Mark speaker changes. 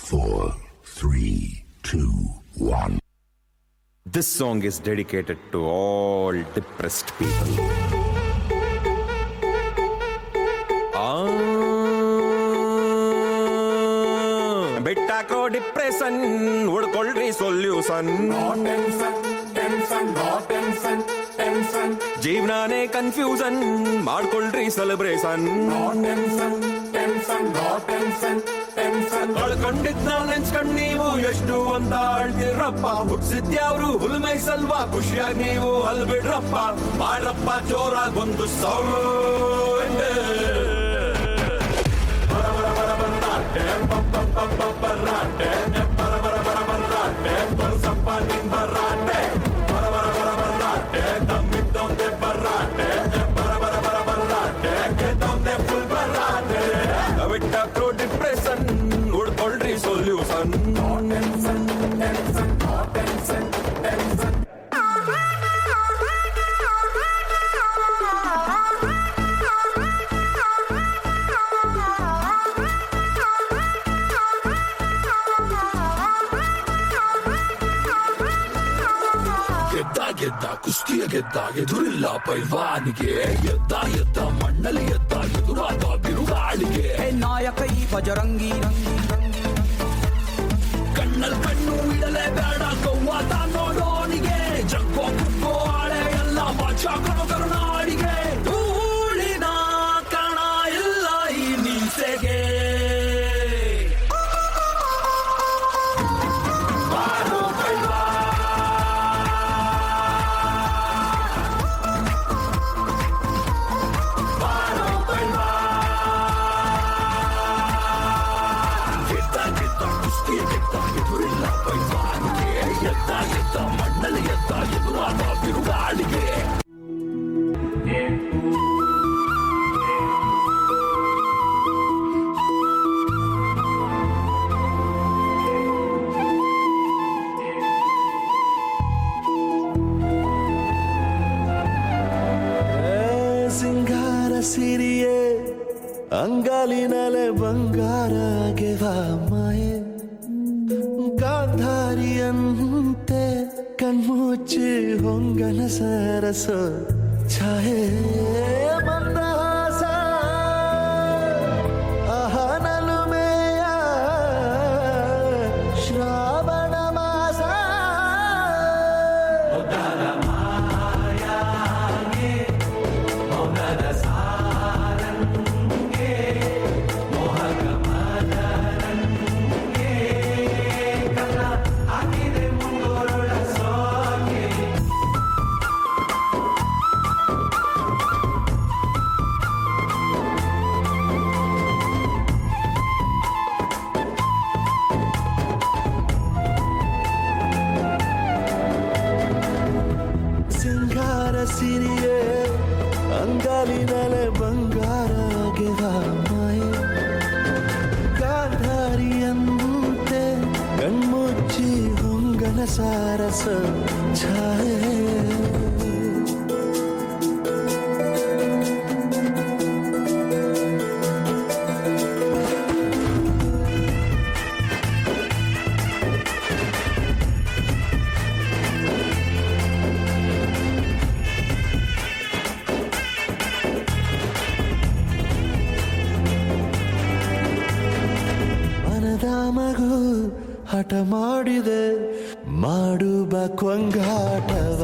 Speaker 1: 4, 3, 2, 1.
Speaker 2: This song is dedicated to all depressed people. ಬಿಟ್ಟಾಕೋ depression ಹುಡ್ಕೊಳ್ರಿ solution. ಜೀವನಾನೇ confusion ಮಾಡ್ಕೊಳ್ರಿ ಸೆಲೆಬ್ರೇಷನ್. ಕಳ್ಕೊಂಡಿದ್ನ ನೆನ್ಸ್ಕೊಂಡ್ ನೀವು ಎಷ್ಟು ಅಂತ ಆಳ್ತಿರಪ್ಪ. ಹುಡ್ಸಿದ್ಯಾವ್ರು ಹುಲ್ಮೈ ಸಲ್ವಾ ಖುಷಿಯಾಗಿ ನೀವು ಅಲ್ಬಿಡ್ರಪ್ಪ. ಮಾಡ್ರಪ್ಪ ಜೋರಾಗಿ ಒಂದು ಸೌಂಡ್. ಬಿಟ್ಟಾಕ್ರೋ ಡಿಪ್ರೆಷನ್ ಹುಡ್ಕೊಳ್ರಿ ಸೊಲ್ಯೂಷನ್.
Speaker 3: ಗೆದ್ದ ಕುಸ್ತಿಯ ಗೆದ್ದ ಎದುರಿಲ್ಲ ಪೈಲ್ವಾನಿಗೆ. ಎದ್ದ ಮಣ್ಣಲ್ಲಿ ಎದ್ದ ಎದುರಾದ ಬಿರುಗಾಳಿಗೆ.
Speaker 4: ನಾಯಕ ಈ ಬಜರಂಗಿ
Speaker 3: ಕಣ್ಣಲ್ಲಿ ಕಣ್ಣು ಇಡಲೇ ಬೇಡ ಕವ್ವಾದ ನೋಡೋನಿಗೆ. ಜಗ್ಗೋ ಕುಕ್ಕೋ ಆಳೆ ಎಲ್ಲ ಬಾಚ ಕರುನಾಡಿಗೆ. ಧೂಳಿನ ಕಣ ಇಲ್ಲ ಈ ಮೀಸೆಗೆ. ಎದ್ದ ಮಣ್ಣಲ್ಲಿ ಎದ್ದ ಎದುರಾದ ಬಿರುಗಾಳಿಗೆ.
Speaker 5: ಸಿಂಗಾರ ಸಿರಿಯೇ ಅಂಗಾಲಿನಲೆ ಬಂಗಾರ ಗೆವಾ ಮಾಯೆ. ಗಾಂಧಾರಿಯಂತೆ ಕಣ್ಮುಚ್ಚಿ ಹೊಂಗನ ಸರಸ ಛಾಯೆ. ಮಂದಹಾಸ ಅಹನಲುಮೆಯ ಶ್ರಾವಣ ಮಾಸ. ಸಿರಿಯೇ ಅಂಗಾಲಿನಲೆ ಬಂಗಾರ ಗೆವಾ ಮಾಯೆ. ಗಾಂಧಾರಿಯಂತೆ ಕಣ್ಮುಚ್ಚಿ ಹೊಂಗನ ಸಾರಸ ಛಾಯೆ. ಮಗು ಹಠ ಮಾಡಿದೆ ಮಾಡುವ ಕೊಂಗಾಟವ.